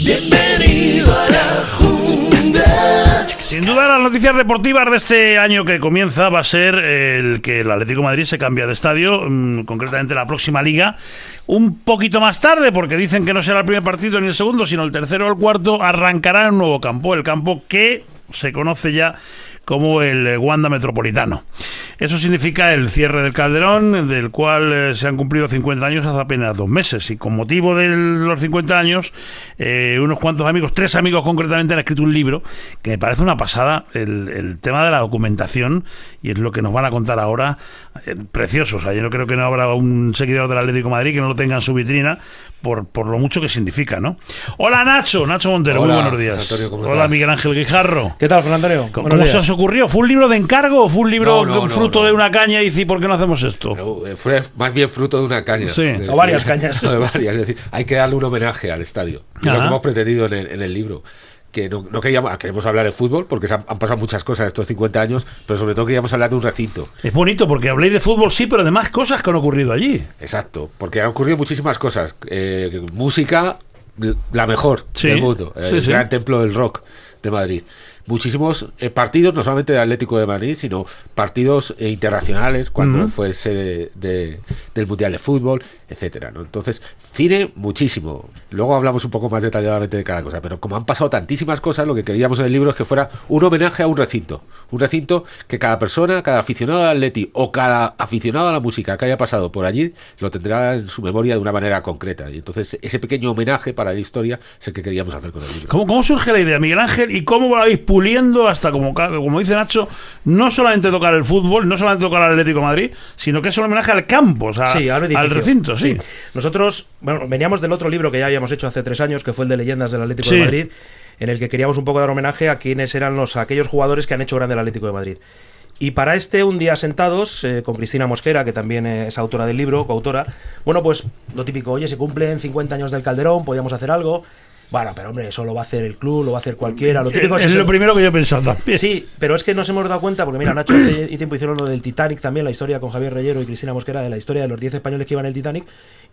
Bienvenido a la jungla. Sin duda, las noticias deportivas de este año que comienza va a ser el que el Atlético de Madrid se cambia de estadio, concretamente la próxima liga, un poquito más tarde, porque dicen que no será el primer partido ni el segundo, sino el tercero o el cuarto. Arrancará en un nuevo campo, el campo que se conoce ya como el Wanda Metropolitano. Eso significa el cierre del Calderón, del cual se han cumplido 50 años hace apenas 2 meses. Y con motivo de los 50 años, unos cuantos amigos, 3 amigos concretamente, han escrito un libro que me parece una pasada, el tema de la documentación, y es lo que nos van a contar ahora. Precioso. O sea, yo no creo que no habrá un seguidor del Atlético de Madrid que no lo tenga en su vitrina por lo mucho que significa, ¿no? Hola Nacho Montero. Hola, muy buenos días. Antonio, ¿cómo Hola estás? Miguel Ángel Guijarro. ¿Qué tal, Juan Antonio? ¿Cómo se os ocurrió? ¿Fue un libro de encargo o fue un libro fruto de una caña y decir, ¿por qué no hacemos esto? No, fue más bien fruto de una caña. Sí. Es decir, O varias cañas. No, de varias. Es decir, hay que darle un homenaje al estadio. Es lo que hemos pretendido en el libro. Que no queremos hablar de fútbol, porque han pasado muchas cosas estos 50 años, pero sobre todo queríamos hablar de un recinto. Es bonito porque habléis de fútbol, sí, pero además cosas que han ocurrido allí. Exacto, porque han ocurrido muchísimas cosas. Música, la mejor del mundo. El gran templo del rock de Madrid. Muchísimos partidos, no solamente del Atlético de Madrid, sino partidos internacionales, cuando fue sede del Mundial de Fútbol, etcétera, ¿no? Entonces, cine, muchísimo. Luego hablamos un poco más detalladamente de cada cosa, pero como han pasado tantísimas cosas, lo que queríamos en el libro es que fuera un homenaje a un recinto que cada persona, cada aficionado al Atleti o cada aficionado a la música que haya pasado por allí, lo tendrá en su memoria de una manera concreta. Y entonces, ese pequeño homenaje para la historia es el que queríamos hacer con el libro. ¿Cómo surge la idea, Miguel Ángel? ¿Y cómo la vais puliendo hasta, como dice Nacho, no solamente tocar el fútbol, no solamente tocar al Atlético de Madrid, sino que es un homenaje al campo, o sea, Sí, al recinto? Sí. Nosotros, veníamos del otro libro que ya habíamos hecho hace 3 años, que fue el de Leyendas del Atlético de Madrid, en el que queríamos un poco dar homenaje a quienes eran aquellos jugadores que han hecho grande el Atlético de Madrid. Y para un día sentados, con Cristina Mosquera, que también es autora del libro, coautora, bueno, pues lo típico, oye, se cumplen 50 años del Calderón, podíamos hacer algo. Bueno, pero hombre, eso lo va a hacer el club, lo va a hacer cualquiera. Lo típico es lo primero que yo he pensado también. Sí, pero es que nos hemos dado cuenta, porque mira, Nacho hace tiempo hicieron lo del Titanic también, la historia con Javier Reyero y Cristina Mosquera, de la historia de los 10 españoles que iban en el Titanic,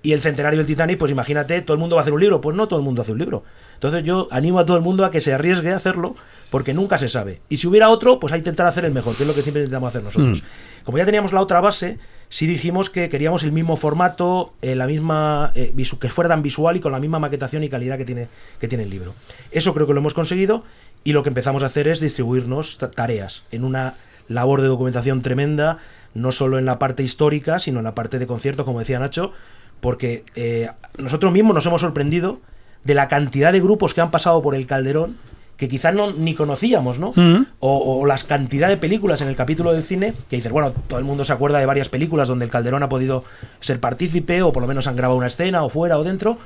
y el centenario del Titanic, pues imagínate, todo el mundo va a hacer un libro. Pues no todo el mundo hace un libro. Entonces yo animo a todo el mundo a que se arriesgue a hacerlo, porque nunca se sabe. Y si hubiera otro, pues a intentar hacer el mejor, que es lo que siempre intentamos hacer nosotros. Como ya teníamos la otra base, sí dijimos que queríamos el mismo formato, la misma que fuera tan visual y con la misma maquetación y calidad que tiene el libro. Eso creo que lo hemos conseguido, y lo que empezamos a hacer es distribuirnos tareas en una labor de documentación tremenda, no solo en la parte histórica, sino en la parte de conciertos, como decía Nacho, porque nosotros mismos nos hemos sorprendido de la cantidad de grupos que han pasado por el Calderón que quizás ni conocíamos, ¿no? O las cantidad de películas en el capítulo del cine, que dices, bueno, todo el mundo se acuerda de varias películas donde el Calderón ha podido ser partícipe, o por lo menos han grabado una escena, o fuera o dentro.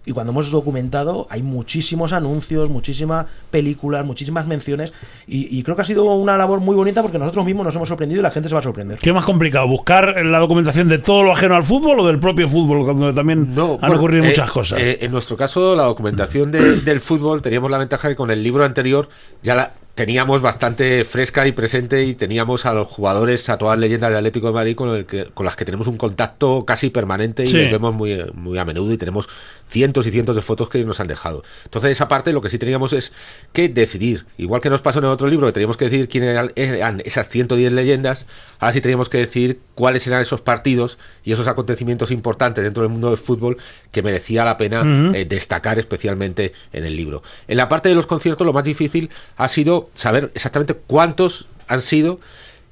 Y cuando hemos documentado, hay muchísimos anuncios, muchísimas películas, muchísimas menciones, y creo que ha sido una labor muy bonita, porque nosotros mismos nos hemos sorprendido y la gente se va a sorprender. ¿Qué más complicado? ¿Buscar la documentación de todo lo ajeno al fútbol o del propio fútbol, donde también han ocurrido muchas cosas? En nuestro caso, la documentación del fútbol, teníamos la ventaja que con el libro anterior ya la teníamos bastante fresca y presente, y teníamos a los jugadores, a todas las leyendas del Atlético de Madrid con las que tenemos un contacto casi permanente, y los vemos muy, muy a menudo, y tenemos cientos y cientos de fotos que nos han dejado. Entonces, esa parte, lo que sí teníamos es que decidir, igual que nos pasó en el otro libro, que teníamos que decidir quiénes eran esas 110 leyendas, ahora sí teníamos que decidir cuáles eran esos partidos y esos acontecimientos importantes dentro del mundo del fútbol que merecía la pena destacar especialmente en el libro. En la parte de los conciertos, lo más difícil ha sido saber exactamente cuántos han sido,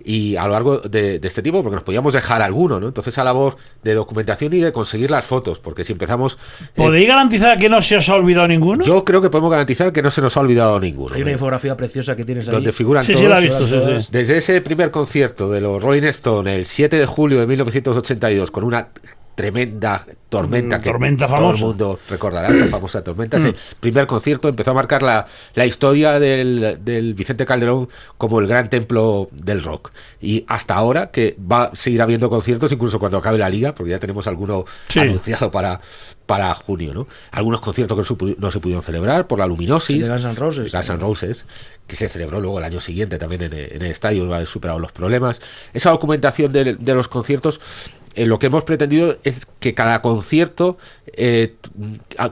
y a lo largo de este tiempo, porque nos podíamos dejar alguno, ¿no? Entonces, a labor de documentación y de conseguir las fotos, porque si empezamos... ¿Podéis garantizar que no se os ha olvidado ninguno? Yo creo que podemos garantizar que no se nos ha olvidado ninguno. Hay una infografía preciosa que tienes ahí, donde figuran todos. Sí, la he visto, sí. Desde ese primer concierto de los Rolling Stones, el 7 de julio de 1982, con una tremenda tormenta que tormenta todo famosa. El mundo recordará, esa famosa tormenta. Ese primer concierto empezó a marcar la historia del Vicente Calderón como el gran templo del rock, y hasta ahora que va a seguir habiendo conciertos incluso cuando acabe la liga, porque ya tenemos alguno anunciado para junio, ¿no? Algunos conciertos que no se pudieron celebrar por la luminosis, de Guns N' Roses, que se celebró luego el año siguiente también en el estadio, ha superado los problemas. Esa documentación de los conciertos lo que hemos pretendido es que cada concierto,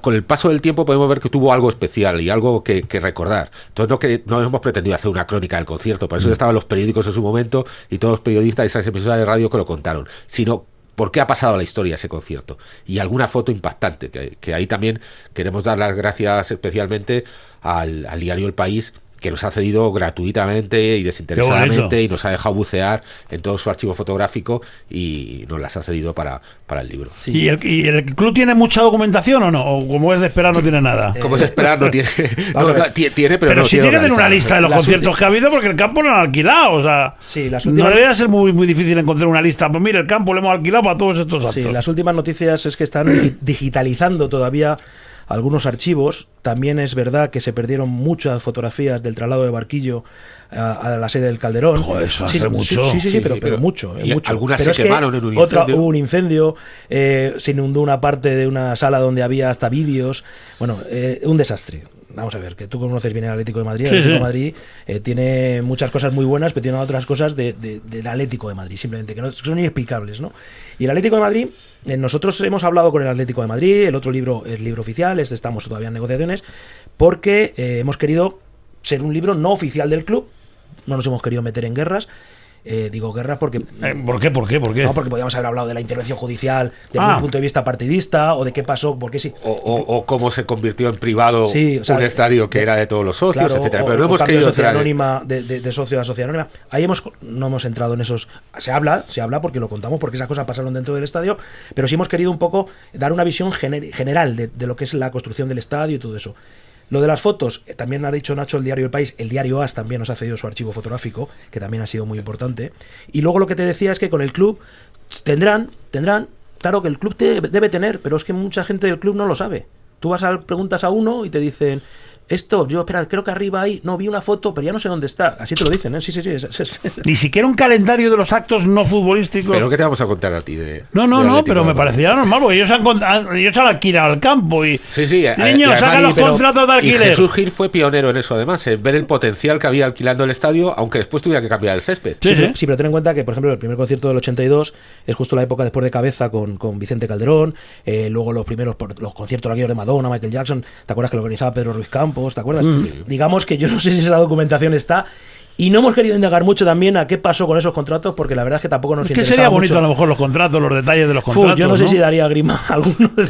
con el paso del tiempo podemos ver que tuvo algo especial y algo que recordar. Entonces no hemos pretendido hacer una crónica del concierto, por eso estaban los periódicos en su momento y todos los periodistas de esas emisoras de radio que lo contaron, sino por qué ha pasado a la historia ese concierto y alguna foto impactante, que ahí también queremos dar las gracias especialmente al diario El País, que nos ha cedido gratuitamente y desinteresadamente y nos ha dejado bucear en todo su archivo fotográfico y nos las ha cedido para el libro. Sí. ¿Y el club tiene mucha documentación o no? ¿O como es de esperar no tiene nada? Como es de esperar no tiene, tiene pero no si tiene que tener una lista de los conciertos que ha habido, porque el campo lo han alquilado, o sea, sí, las últimas... no debería ser muy, muy difícil encontrar una lista. Pues mira, el campo lo hemos alquilado para todos estos actos. Sí, las últimas noticias es que están digitalizando todavía algunos archivos. También es verdad que se perdieron muchas fotografías del traslado de Barquillo a la sede del Calderón. Joder, eso hace mucho. Sí, pero mucho. Y mucho. Algunas pero se quemaron en un incendio. Hubo un incendio, se inundó una parte de una sala donde había hasta vídeos. Bueno, un desastre. Vamos a ver, que tú conoces bien el Atlético de Madrid. El Atlético de Madrid tiene muchas cosas muy buenas, pero tiene otras cosas del Atlético de Madrid, simplemente, que no son inexplicables, ¿no? Y el Atlético de Madrid, nosotros hemos hablado con el Atlético de Madrid, el otro libro es libro oficial, estamos todavía en negociaciones, porque hemos querido ser un libro no oficial del club, no nos hemos querido meter en guerras. Digo guerras porque... ¿Por qué? No, porque podíamos haber hablado de la intervención judicial desde un punto de vista partidista, o de qué pasó, porque sí. O cómo se convirtió en privado un estadio que era de todos los socios, claro, etcétera. Pero no hemos querido sociedad entrar anónima, de socio a sociedad anónima. Ahí no hemos entrado en esos... Se habla porque lo contamos, porque esas cosas pasaron dentro del estadio, pero sí hemos querido un poco dar una visión general de lo que es la construcción del estadio y todo eso. Lo de las fotos, también ha dicho Nacho el diario El País, el diario AS también nos ha cedido su archivo fotográfico, que también ha sido muy importante. Y luego lo que te decía es que con el club tendrán, claro que el club debe tener, pero es que mucha gente del club no lo sabe. Tú preguntas a uno y te dicen... espera, creo que arriba ahí, no vi una foto, pero ya no sé dónde está. Así te lo dicen, ¿eh? Sí. Ni siquiera un calendario de los actos no futbolísticos. ¿Pero qué te vamos a contar a ti No, pero me parecía normal, porque ellos han alquilado el campo y... Sí. Niños, sacan los contratos de alquiler. Y Jesús Gil fue pionero en eso, además, en ver el potencial que había alquilando el estadio, aunque después tuviera que cambiar el césped. Sí, pero ten en cuenta que, por ejemplo, el primer concierto del 82 es justo la época después de Cabeza con Vicente Calderón, luego los conciertos aquellos de Madonna, Michael Jackson, ¿te acuerdas que lo organizaba Pedro Ruiz Campos? ¿Te acuerdas? Digamos que yo no sé si esa documentación está, y no hemos querido indagar mucho también a qué pasó con esos contratos, porque la verdad es que tampoco nos interesaba mucho. Sería bonito a lo mejor los contratos, los detalles de los contratos. Yo no sé si daría grima alguno de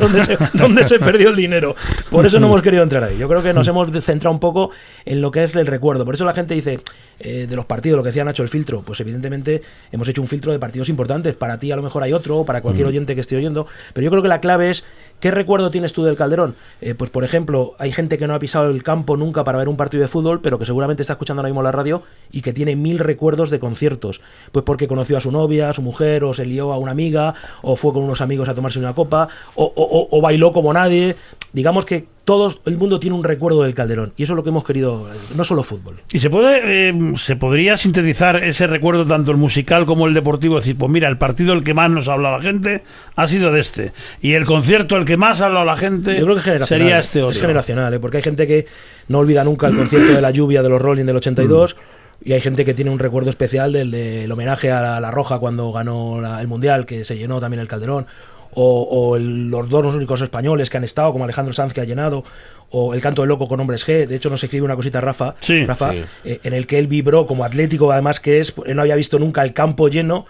dónde se perdió el dinero. Por eso no hemos querido entrar ahí. Yo creo que nos hemos centrado un poco en lo que es el recuerdo. Por eso la gente dice, de los partidos, lo que decía Nacho, el filtro, pues evidentemente hemos hecho un filtro de partidos importantes. Para ti a lo mejor hay otro, o para cualquier oyente que esté oyendo, pero yo creo que la clave es, ¿qué recuerdo tienes tú del Calderón? Pues por ejemplo, hay gente que no ha pisado el campo nunca para ver un partido de fútbol, pero que seguramente está escuchando ahora mismo la radio y que tiene 1000 recuerdos de conciertos, pues porque conoció a su novia, a su mujer, o se lió a una amiga, o fue con unos amigos a tomarse una copa, o bailó como nadie. Digamos que todo el mundo tiene un recuerdo del Calderón, y eso es lo que hemos querido, no solo fútbol. Y se podría sintetizar ese recuerdo, tanto el musical como el deportivo, decir, pues mira, el partido el que más nos ha hablado la gente ha sido de este, y el concierto el que más ha hablado la gente, yo creo que sería este otro. Es generacional, porque hay gente que no olvida nunca el concierto de la lluvia de los Rolling del 82, y hay gente que tiene un recuerdo especial del homenaje a la Roja cuando ganó el Mundial, que se llenó también el Calderón, o los dos únicos españoles que han estado, como Alejandro Sanz, que ha llenado, o el Canto del Loco con Hombres G. De hecho nos escribe una cosita Rafa, en el que él vibró como atlético, además, que él no había visto nunca el campo lleno,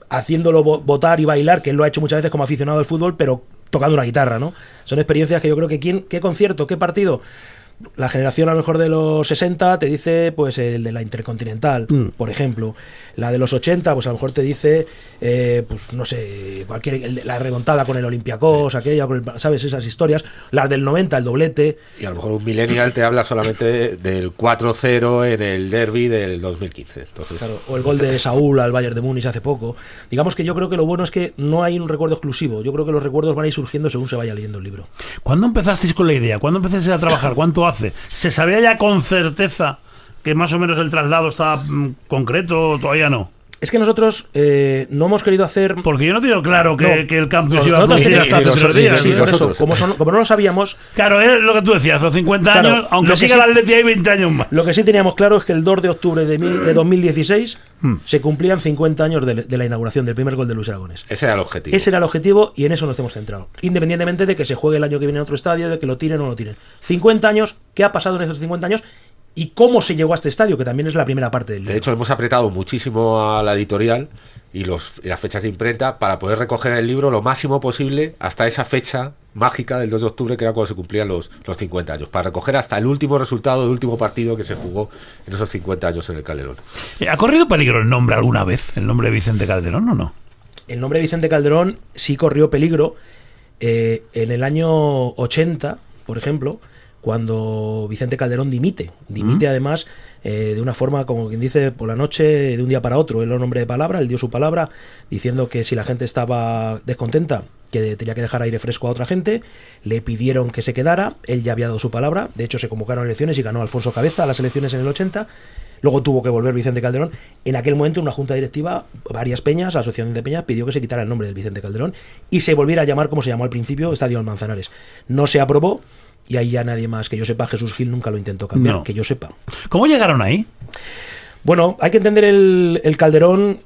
haciéndolo votar y bailar, que él lo ha hecho muchas veces como aficionado al fútbol, pero tocando una guitarra, ¿no? Son experiencias que yo creo que ¿qué concierto, qué partido? La generación a lo mejor de los 60 te dice pues el de la Intercontinental, por ejemplo. La de los 80 pues a lo mejor te dice pues no sé, la remontada con el Olympiacos, aquella, ¿sabes? Esas historias. Las del 90, el doblete. Y a lo mejor un millennial te habla solamente del 4-0 en el derbi del 2015. Entonces, claro, o el gol de Saúl al Bayern de Múnich hace poco. Digamos que yo creo que lo bueno es que no hay un recuerdo exclusivo. Yo creo que los recuerdos van a ir surgiendo según se vaya leyendo el libro. ¿Cuándo empezasteis con la idea? ¿Cuándo empezasteis a trabajar? ¿Cuánto hace? ¿Se sabía ya con certeza que más o menos el traslado estaba concreto o todavía no? Es que nosotros no hemos querido hacer... Porque yo no tengo claro que el campo se iba a nosotros producir hasta hace 3 días. Sí, ¿no? por eso, como no lo sabíamos... Claro, es lo que tú decías, hace 50 Claro, años, aunque lo que siga sí- la Atleti hay 20 años más. Lo que sí teníamos claro es que el 2 de octubre de 2016 se cumplían 50 años de la inauguración del primer gol de Luis Aragonés. Ese era el objetivo. Ese era el objetivo y en eso nos hemos centrado. Independientemente de que se juegue el año que viene en otro estadio, de que lo tiren o no lo tiren. 50 años, ¿qué ha pasado en esos 50 años? Y cómo se llegó a este estadio, que también es la primera parte del libro. De hecho, hemos apretado muchísimo a la editorial y las fechas de imprenta para poder recoger el libro lo máximo posible hasta esa fecha mágica del 2 de octubre, que era cuando se cumplían los 50 años, para recoger hasta el último resultado del último partido que se jugó en esos 50 años en el Calderón. ¿Ha corrido peligro el nombre alguna vez? ¿El nombre de Vicente Calderón o no? El nombre de Vicente Calderón sí corrió peligro en el año 80, por ejemplo, cuando Vicente Calderón dimite además de una forma, como quien dice, por la noche, de un día para otro. Él era un hombre de palabra, él dio su palabra diciendo que si la gente estaba descontenta, que tenía que dejar aire fresco a otra gente, le pidieron que se quedara, él ya había dado su palabra, de hecho se convocaron elecciones y ganó Alfonso Cabeza a las elecciones en el 80. Luego tuvo que volver Vicente Calderón. En aquel momento, en una junta directiva, varias peñas, la Asociación de Peñas, pidió que se quitara el nombre del Vicente Calderón y se volviera a llamar, como se llamó al principio, Estadio del Manzanares. No se aprobó y ahí ya nadie más, que yo sepa, Jesús Gil nunca lo intentó cambiar, No. que yo sepa. ¿Cómo llegaron ahí? Bueno, hay que entender el Calderón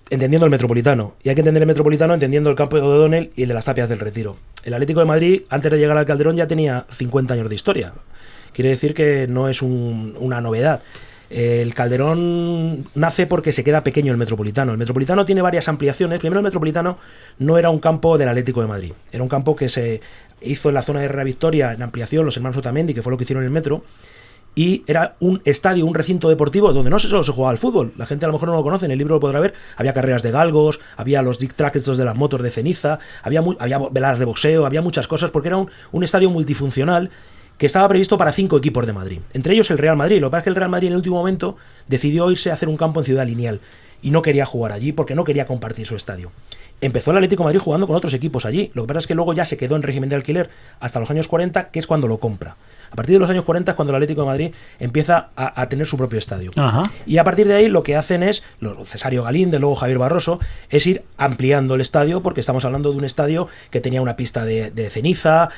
entendiendo el Metropolitano. Y hay que entender el Metropolitano entendiendo el campo de O'Donnell y el de las Tapias del Retiro. El Atlético de Madrid, antes de llegar al Calderón, ya tenía 50 años de historia. Quiere decir que no es una novedad. El Calderón nace porque se queda pequeño el Metropolitano. El Metropolitano tiene varias ampliaciones. Primero, el Metropolitano no era un campo del Atlético de Madrid. Era un campo que se hizo en la zona de Herrera Victoria, en ampliación, los hermanos Otamendi, que fue lo que hicieron en el Metro. Y era un estadio, un recinto deportivo donde no solo se jugaba al fútbol. La gente a lo mejor no lo conoce, en el libro lo podrá ver. Había carreras de galgos, había los dick track estos de las motos de ceniza, había veladas de boxeo, había muchas cosas, porque era un estadio multifuncional que estaba previsto para 5 equipos de Madrid. Entre ellos el Real Madrid. Lo que pasa es que el Real Madrid en el último momento decidió irse a hacer un campo en Ciudad Lineal y no quería jugar allí porque no quería compartir su estadio. Empezó el Atlético de Madrid jugando con otros equipos allí. Lo que pasa es que luego ya se quedó en régimen de alquiler hasta los años 40, que es cuando lo compra. A partir de los años 40 es cuando el Atlético de Madrid empieza a tener su propio estadio. Ajá. Y a partir de ahí lo que hacen es, Cesario Galíndez, luego Javier Barroso, es ir ampliando el estadio, porque estamos hablando de un estadio que tenía una pista de ceniza,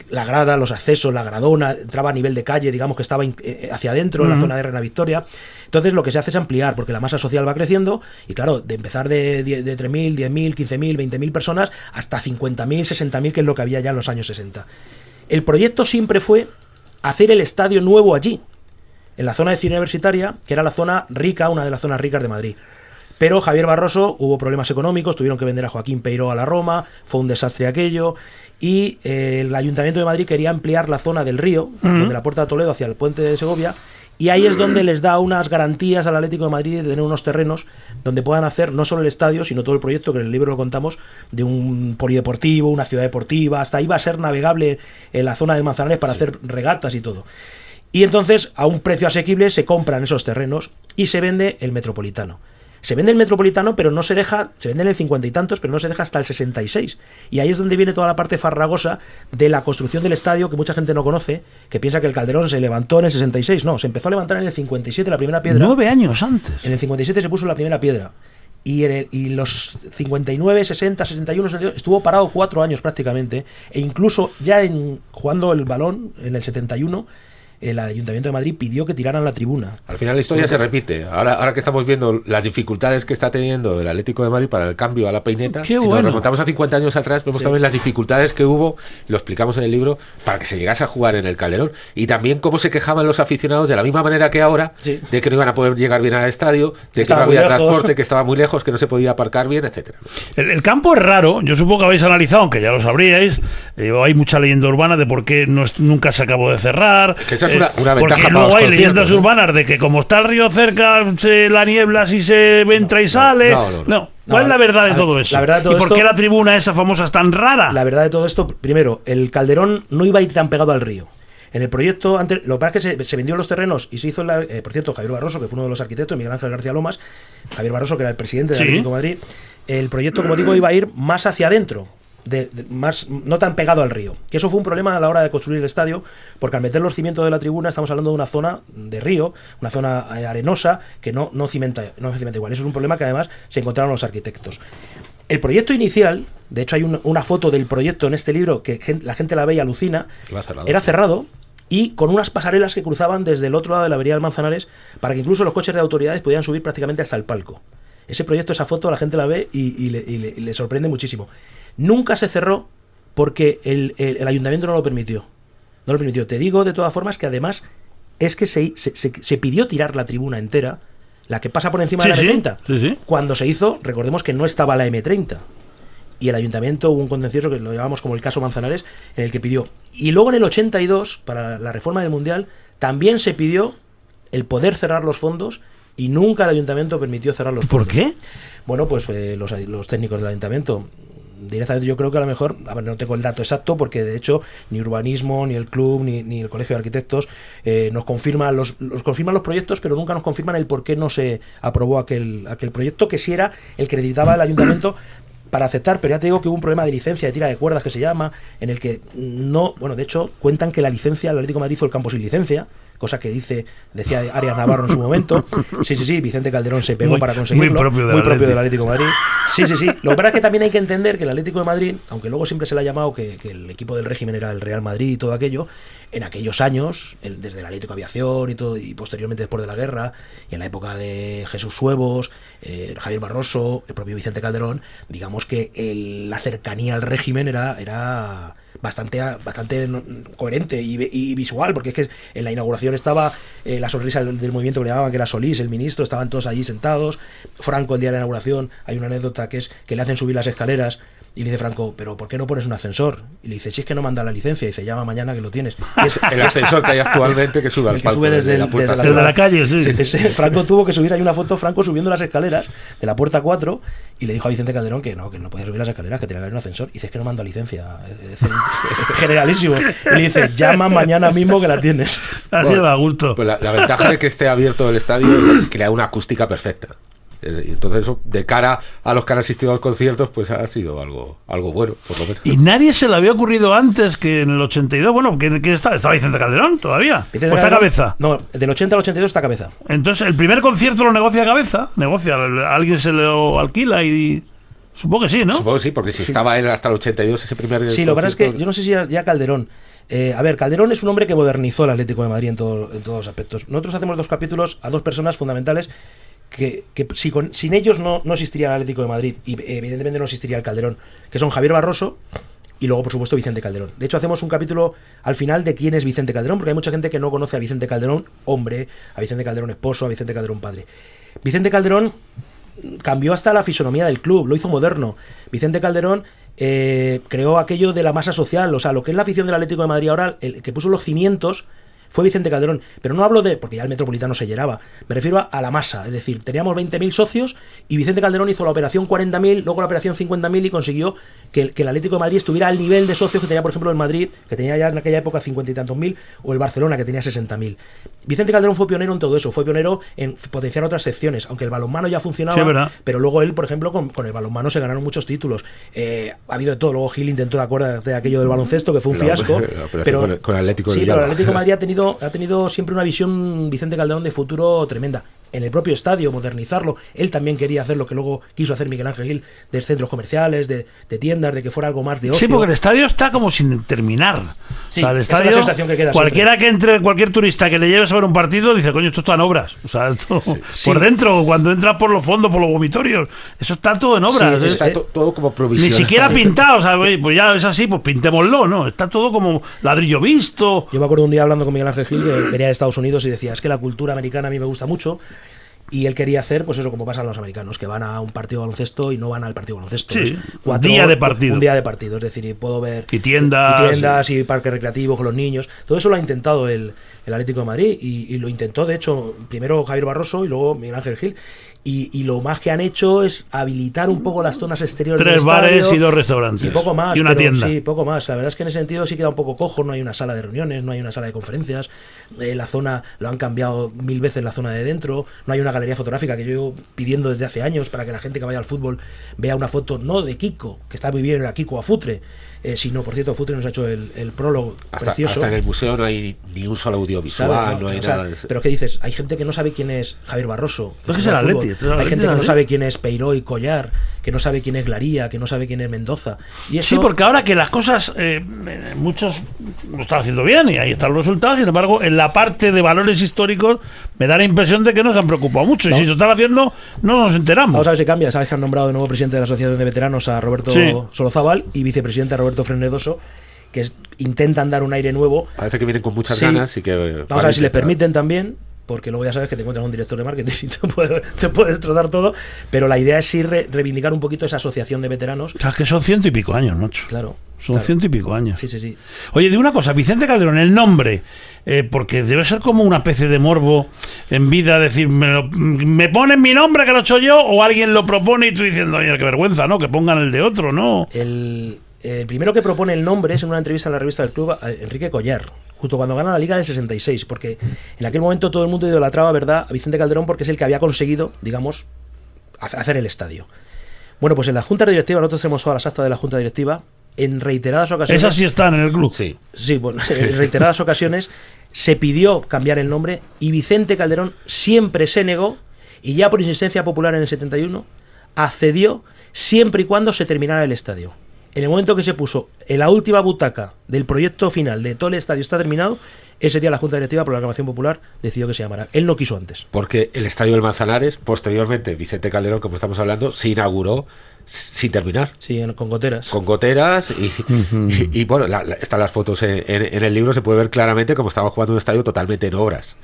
la grada, los accesos, la gradona, entraba a nivel de calle, digamos que estaba hacia adentro, en la zona de Reina Victoria. Entonces lo que se hace es ampliar, porque la masa social va creciendo, y claro, de empezar de 3.000, 10.000, 15.000, 20.000 personas, hasta 50.000, 60.000, que es lo que había ya en los años 60. El proyecto siempre fue hacer el estadio nuevo allí, en la zona de Ciudad Universitaria, que era la zona rica, una de las zonas ricas de Madrid. Pero Javier Barroso, hubo problemas económicos, tuvieron que vender a Joaquín Peiró a la Roma, fue un desastre aquello, y el Ayuntamiento de Madrid quería ampliar la zona del río, desde la Puerta de Toledo hacia el puente de Segovia, y ahí es donde les da unas garantías al Atlético de Madrid de tener unos terrenos donde puedan hacer no solo el estadio, sino todo el proyecto, que en el libro lo contamos, de un polideportivo, una ciudad deportiva, hasta ahí va a ser navegable en la zona de Manzanares para hacer regatas y todo. Y entonces, a un precio asequible, se compran esos terrenos y se vende el Metropolitano. Se vende el Metropolitano, pero no se deja, se vende en el 50 y tantos, pero no se deja hasta el 66. Y ahí es donde viene toda la parte farragosa de la construcción del estadio, que mucha gente no conoce, que piensa que el Calderón se levantó en el 66. No, se empezó a levantar en el 57 la primera piedra. 9 años antes. En el 57 se puso la primera piedra. Y los 59, 60, 61 estuvo parado 4 años prácticamente. E incluso ya jugando el balón, en el 71... el Ayuntamiento de Madrid pidió que tiraran la tribuna. Al final la historia se repite. Ahora que estamos viendo las dificultades que está teniendo el Atlético de Madrid para el cambio a la peineta, Qué si bueno. nos remontamos a 50 años atrás, vemos también las dificultades que hubo, lo explicamos en el libro, para que se llegase a jugar en el Calderón. Y también cómo se quejaban los aficionados de la misma manera que ahora, de que no iban a poder llegar bien al estadio, de que no había transporte, que estaba muy lejos, que no se podía aparcar bien, etcétera. El campo es raro, yo supongo que habéis analizado, aunque ya lo sabríais, hay mucha leyenda urbana de por qué nunca se acabó de cerrar. Que esa es una ventaja porque para luego los hay conciertos, leyendas urbanas de que como está el río cerca, la niebla si se entra y sale. No. ¿Cuál es la verdad de todo eso? La verdad de todo ¿Y por esto, qué la tribuna esa famosa es tan rara? La verdad de todo esto, primero, el Calderón no iba a ir tan pegado al río. En el proyecto, antes, lo que pasa es que se vendió los terrenos y se hizo, por cierto, Javier Barroso, que fue uno de los arquitectos, Miguel Ángel García Lomas, Javier Barroso, que era el presidente del Atlético de Madrid, el proyecto, como digo, iba a ir más hacia adentro. más no tan pegado al río. Que eso fue un problema a la hora de construir el estadio, porque al meter los cimientos de la tribuna estamos hablando de una zona de río, una zona arenosa que no cimenta igual. Eso es un problema que además se encontraron los arquitectos. El proyecto inicial, de hecho hay una foto del proyecto en este libro que la gente la ve y alucina, era cerrado y con unas pasarelas que cruzaban desde el otro lado de la avenida del Manzanares para que incluso los coches de autoridades pudieran subir prácticamente hasta el palco. Ese proyecto, esa foto, la gente la ve y le sorprende muchísimo. Nunca se cerró porque el ayuntamiento no lo permitió. No lo permitió. Te digo de todas formas que además es que se pidió tirar la tribuna entera, la que pasa por encima de la M30. Sí. Cuando se hizo, recordemos que no estaba la M30. Y el ayuntamiento hubo un contencioso que lo llamamos como el caso Manzanares, en el que pidió. Y luego en el 82, para la reforma del Mundial, también se pidió el poder cerrar los fondos y nunca el ayuntamiento permitió cerrar los fondos. ¿Por qué? Bueno, pues los técnicos del ayuntamiento. Directamente yo creo que a lo mejor, no tengo el dato exacto porque de hecho ni urbanismo, ni el club, ni el colegio de arquitectos nos confirman los proyectos, pero nunca nos confirman el por qué no se aprobó aquel proyecto, que sí era el que necesitaba el ayuntamiento para aceptar, pero ya te digo que hubo un problema de licencia de tira de cuerdas que se llama, en el que de hecho cuentan que la licencia, el Atlético de Madrid hizo el campo sin licencia, cosa que decía Arias Navarro en su momento. Sí, Vicente Calderón se pegó para conseguirlo. Muy propio del Atlético de Madrid. Sí. Lo que pasa es que también hay que entender que el Atlético de Madrid, aunque luego siempre se le ha llamado que el equipo del régimen era el Real Madrid y todo aquello, en aquellos años, desde el Atlético de Aviación y todo, y posteriormente después de la guerra, y en la época de Jesús Suevos, Javier Barroso, el propio Vicente Calderón, digamos que la cercanía al régimen era bastante coherente y visual, porque es que en la inauguración estaba la sonrisa del movimiento que le llamaban, que era Solís, el ministro, estaban todos allí sentados. Franco, el día de la inauguración, hay una anécdota que es que le hacen subir las escaleras y le dice Franco, pero ¿por qué no pones un ascensor? Y le dice, si es que no manda la licencia. Y dice, llama mañana que lo tienes. Es el ascensor que hay actualmente que sube al palco desde la calle, sí. Franco tuvo que subir, hay una foto, Franco subiendo las escaleras de la puerta 4 y le dijo a Vicente Calderón que no podía subir las escaleras, que tenía que haber un ascensor. Y dice, es que no manda licencia. Es generalísimo. Y le dice, llama mañana mismo que la tienes. Así va a gusto. Pues la ventaja de que esté abierto el estadio es que crea una acústica perfecta. Entonces eso, de cara a los que han asistido a los conciertos, pues ha sido algo bueno, por lo menos. Y nadie se le había ocurrido antes que en el 82, bueno, que estaba Vicente Calderón todavía. ¿O está Cabeza? No, del 80 al 82 está Cabeza. Entonces, el primer concierto lo negocia Cabeza, alguien se lo alquila y... Supongo que sí, ¿no? Supongo que sí, porque si estaba él hasta el 82, ese primer concierto... Sí, lo que pasa es que yo no sé si ya Calderón... Calderón es un hombre que modernizó el Atlético de Madrid en todos los aspectos. Nosotros hacemos 2 capítulos a 2 personas fundamentales que sin ellos no existiría el Atlético de Madrid y evidentemente no existiría el Calderón, que son Javier Barroso y luego por supuesto Vicente Calderón. De hecho hacemos un capítulo al final de quién es Vicente Calderón, porque hay mucha gente que no conoce a Vicente Calderón hombre, a Vicente Calderón esposo, a Vicente Calderón padre. Vicente Calderón cambió hasta la fisonomía del club, lo hizo moderno. Vicente Calderón creó aquello de la masa social, o sea, lo que es la afición del Atlético de Madrid ahora, el que puso los cimientos fue Vicente Calderón, pero no hablo porque ya el Metropolitano se llenaba, me refiero a la masa, es decir, teníamos 20.000 socios y Vicente Calderón hizo la operación 40.000, luego la operación 50.000 y consiguió que el Atlético de Madrid estuviera al nivel de socios que tenía, por ejemplo, el Madrid, que tenía ya en aquella época 50 y tantos mil, o el Barcelona, que tenía 60.000. Vicente Calderón fue pionero en todo eso, fue pionero en potenciar otras secciones, aunque el balonmano ya funcionaba, sí, pero luego él, por ejemplo, con el balonmano se ganaron muchos títulos. Ha habido de todo, luego Gil intentó, de acuerdo, de aquello del baloncesto, que fue un fiasco, pero con Atlético sí, pero el Atlético de Madrid ha tenido siempre una visión, Vicente Calderón, de futuro tremenda. En el propio estadio, modernizarlo. Él también quería hacer lo que luego quiso hacer Miguel Ángel Gil, de centros comerciales, de tiendas, de que fuera algo más de ocio. Sí, porque el estadio está como sin terminar. Sí, o sea, el estadio, esa es la sensación que queda cualquiera siempre. Que entre, cualquier turista que le lleves a ver un partido, dice, coño, esto está en obras. O sea, esto, sí, por dentro, cuando entras por los fondos, por los vomitorios, eso está todo en obras. Sí, está todo como provisional. Ni siquiera pintado, o sea, pues ya es así, pues pintémoslo, ¿no? Está todo como ladrillo visto. Yo me acuerdo un día hablando con Miguel Ángel Gil, que venía de Estados Unidos, y decía, es que la cultura americana a mí me gusta mucho. Y él quería hacer, pues eso, como pasa a los americanos, que van a un partido de baloncesto y no van al partido de baloncesto. Sí, un día de partido. Un día de partido, es decir, puedo ver... Y tiendas. Y parques recreativos con los niños. Todo eso lo ha intentado el Atlético de Madrid y lo intentó, de hecho, primero Javier Barroso y luego Miguel Ángel Gil. Y lo más que han hecho es habilitar un poco las zonas exteriores 3 del bares estadio, y 2 restaurantes. y poco más. Y una tienda. Sí, poco más. La verdad es que en ese sentido sí queda un poco cojo. No hay una sala de reuniones, no hay una sala de conferencias. La zona lo han cambiado 1000 veces, la zona de dentro. No hay una galería fotográfica que yo llevo pidiendo desde hace años para que la gente que vaya al fútbol vea una foto, no de Kiko, que está muy bien, era Kiko a Futre, sino, por cierto, Futre nos ha hecho el prólogo precioso. Hasta en el museo no hay ni un solo audiovisual, ¿Sabes? no hay O sea, nada. Pero ¿qué dices? Hay gente que no sabe quién es Javier Barroso. Es que es el Atleti, Hay gente que no sabe quién es Peiró y Collar, que no sabe quién es Glaría, que no sabe quién es Mendoza. Y eso, Sí, porque ahora que las cosas, muchos lo están haciendo bien y ahí están los resultados, sin embargo, en la parte de valores históricos me da la impresión de que no se han preocupado mucho. Y si lo están haciendo, no nos enteramos. vamos a ver si cambia. Sabes que han nombrado de nuevo presidente de la Asociación de Veteranos a Roberto Sí. Solozábal y vicepresidente a Roberto Frenedoso, que intentan dar un aire nuevo. Parece que vienen con muchas Sí. ganas y que... Vamos a ver si les permiten también, porque luego ya sabes que te encuentras un director de marketing y te puede destrozar todo, pero la idea es sí reivindicar un poquito esa asociación de veteranos. O sea, es que son 100 y pico años, Nacho. Claro. Son claro. 100 y pico años. Sí, sí, sí. Oye, de una cosa, Vicente Calderón, el nombre, porque debe ser como una especie de morbo en vida, decir, me ponen mi nombre que lo he hecho yo, o alguien lo propone y tú diciendo, oye, qué vergüenza, ¿no? Que pongan el de otro, ¿no? El primero que propone el nombre es en una entrevista en la revista del club a Enrique Collar, justo cuando gana la Liga del 66, porque en aquel momento todo el mundo idolatraba, ¿verdad?, a Vicente Calderón porque es el que había conseguido, digamos, hacer el estadio. Bueno, pues en la Junta Directiva, nosotros tenemos todas las actas de la Junta Directiva, en reiteradas ocasiones... Esas sí están en el club. Sí. Sí, bueno, en reiteradas ocasiones se pidió cambiar el nombre y Vicente Calderón siempre se negó y ya por insistencia popular en el 71 accedió siempre y cuando se terminara el estadio. En el momento que se puso en la última butaca del proyecto final de todo el estadio está terminado, ese día la Junta Directiva, por la aclamación popular, decidió que se llamara. Él no quiso antes. Porque el estadio del Manzanares, posteriormente, Vicente Calderón, como estamos hablando, se inauguró sin terminar. Sí, con goteras. Con goteras y bueno, están las fotos en el libro, se puede ver claramente cómo estaba jugando un estadio totalmente en obras.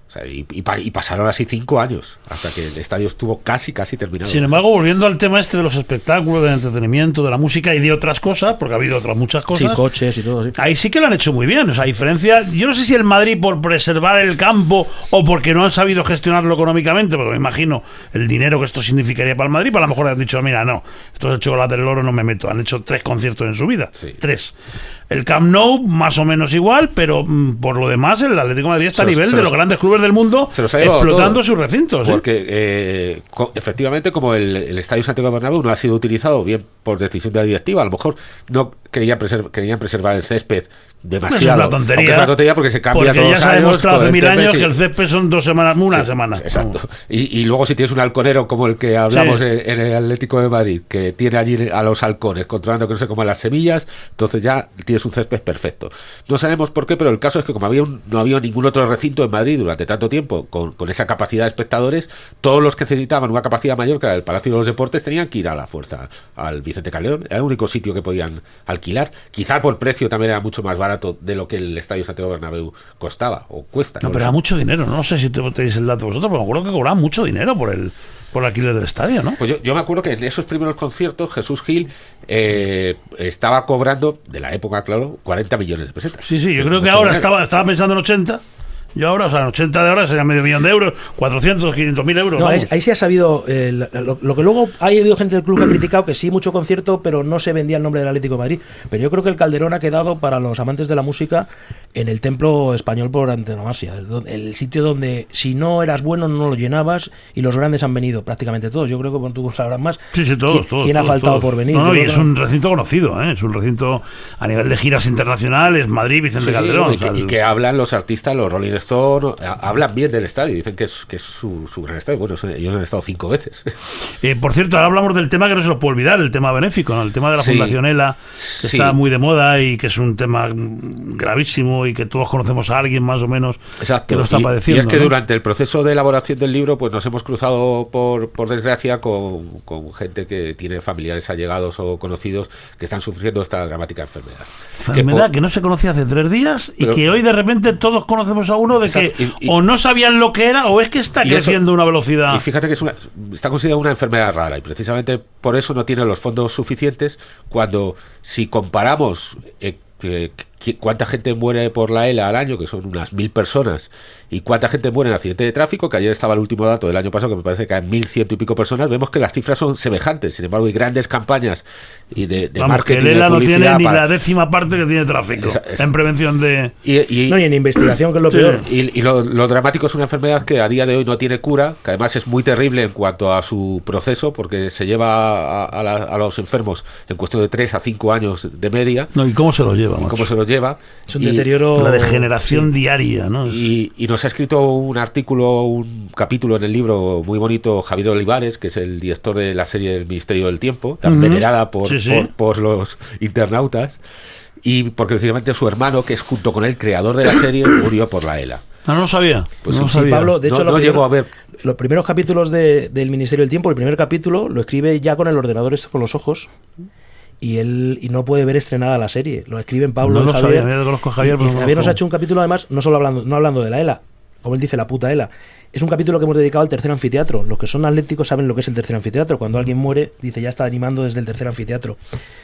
O sea, y pasaron así 5 años hasta que el estadio estuvo casi terminado. Sin embargo, volviendo al tema este de los espectáculos, del entretenimiento, de la música y de otras cosas, porque ha habido otras muchas cosas. Sí, coches y todo. Sí. Ahí sí que lo han hecho muy bien. O sea, a diferencia, yo no sé si el Madrid por preservar el campo o porque no han sabido gestionarlo económicamente, porque me imagino el dinero que esto significaría para el Madrid, para lo mejor han dicho, mira, no, esto es el chocolate del oro, no me meto. Han hecho 3 conciertos en su vida. Sí. 3. El Camp Nou, más o menos igual, pero por lo demás, el Atlético de Madrid está a nivel de los grandes clubes del mundo, se los ha llevado explotando todo, sus recintos. porque efectivamente, como el Estadio Santiago Bernabéu no ha sido utilizado bien por decisión de la directiva, a lo mejor no querían preservar el césped demasiado. Es una tontería. Aunque es una tontería porque se cambia porque todos ya los se ha años demostrado con hace 1000 años sí. que el césped son 2 semanas, una Sí, semana. Exacto. Y luego si tienes un halconero como el que hablamos Sí. en el Atlético de Madrid, que tiene allí a los halcones controlando que no se coman las semillas, entonces ya tienes un césped perfecto. No sabemos por qué, pero el caso es que como no había ningún otro recinto en Madrid durante tanto tiempo con esa capacidad de espectadores, todos los que necesitaban una capacidad mayor que era el Palacio de los Deportes tenían que ir a la fuerza al Vicente Calderón. Era el único sitio que podían alquilar. Quizá por precio también era mucho más barato de lo que el Estadio Santiago Bernabéu costaba o cuesta. No, pero era mucho dinero. No sé si tenéis el dato vosotros, pero me acuerdo que cobraban mucho dinero por el alquiler del estadio, ¿no? Pues yo me acuerdo que en esos primeros conciertos Jesús Gil estaba cobrando, de la época, claro, 40 millones de pesetas. Sí, yo creo que Mucho ahora dinero. estaba pensando en 80. Yo ahora, o sea, en 80 de ahora sería medio millón de euros, 400, 500 mil euros. No, vamos. ahí sí ha sabido lo que luego ha habido gente del club que ha criticado, que sí, mucho concierto, pero no se vendía el nombre del Atlético de Madrid. Pero yo creo que el Calderón ha quedado para los amantes de la música en el templo español por antonomasia, el sitio donde si no eras bueno no lo llenabas y los grandes han venido prácticamente todos. Yo creo que tú sabrás más. Sí, todos. ¿Quién ha faltado por venir? No, Yo y creo es que un recinto conocido, ¿eh? Es un recinto a nivel de giras internacionales, Madrid, Vicente Sí, Calderón. y que hablan los artistas, los Rolling Stones, hablan bien del estadio, dicen que es su gran estadio. Bueno, ellos han estado 5 veces. Por cierto, ahora hablamos del tema que no se nos puede olvidar, el tema benéfico, ¿no? El tema de la Sí. Fundación ELA, que Sí. está muy de moda y que es un tema gravísimo y que todos conocemos a alguien más o menos Exacto. que lo está Y padeciendo. es que ¿no? durante el proceso de elaboración del libro, pues nos hemos cruzado, por desgracia, con gente que tiene familiares allegados o conocidos que están sufriendo esta dramática enfermedad. Enfermedad que no se conocía hace 3 días y Pero- que hoy de repente todos conocemos a uno de Exacto. que Y- o no sabían lo que era o es que está Y eso- creciendo a una velocidad. Y fíjate que está considerada una enfermedad rara y precisamente por eso no tiene los fondos suficientes cuando si comparamos cuánta gente muere por la ELA al año, que son unas 1000 personas, y cuánta gente muere en accidente de tráfico, que ayer estaba el último dato del año pasado, que me parece que hay 1100 y pico personas, vemos que las cifras son semejantes. Sin embargo, hay grandes campañas y de marketing, que el ELA de no tiene publicidad ni la 10ª parte que tiene tráfico en prevención de... No, y en investigación, que es lo peor. Y lo dramático es una enfermedad que a día de hoy no tiene cura, que además es muy terrible en cuanto a su proceso, porque se lleva a los enfermos en cuestión de 3 a 5 años de media. No, ¿y cómo se los lleva? ¿Cómo se los lleva? Es un deterioro... La degeneración diaria, ¿no? Y nos ha escrito un artículo, un capítulo en el libro muy bonito Javier Olivares, que es el director de la serie del Ministerio del Tiempo, tan venerada por los internautas, y porque precisamente su hermano, que es junto con el creador de la serie, murió por la ELA. No lo sabía. Pues no lo sí, sabía. Pablo, de hecho, no llegó a ver. Los primeros capítulos del Ministerio del Tiempo, el primer capítulo lo escribe ya con el ordenador con los ojos. Y él no puede ver estrenada la serie. Lo escriben Pablo no y lo Javier. Sabía, conozco a Javier, y Javier nos ha hecho un capítulo, además, no hablando de la ELA, como él dice, la puta ELA. Es un capítulo que hemos dedicado al tercer anfiteatro. Los que son atléticos saben lo que es el tercer anfiteatro. Cuando alguien muere, dice, ya está animando desde el tercer anfiteatro.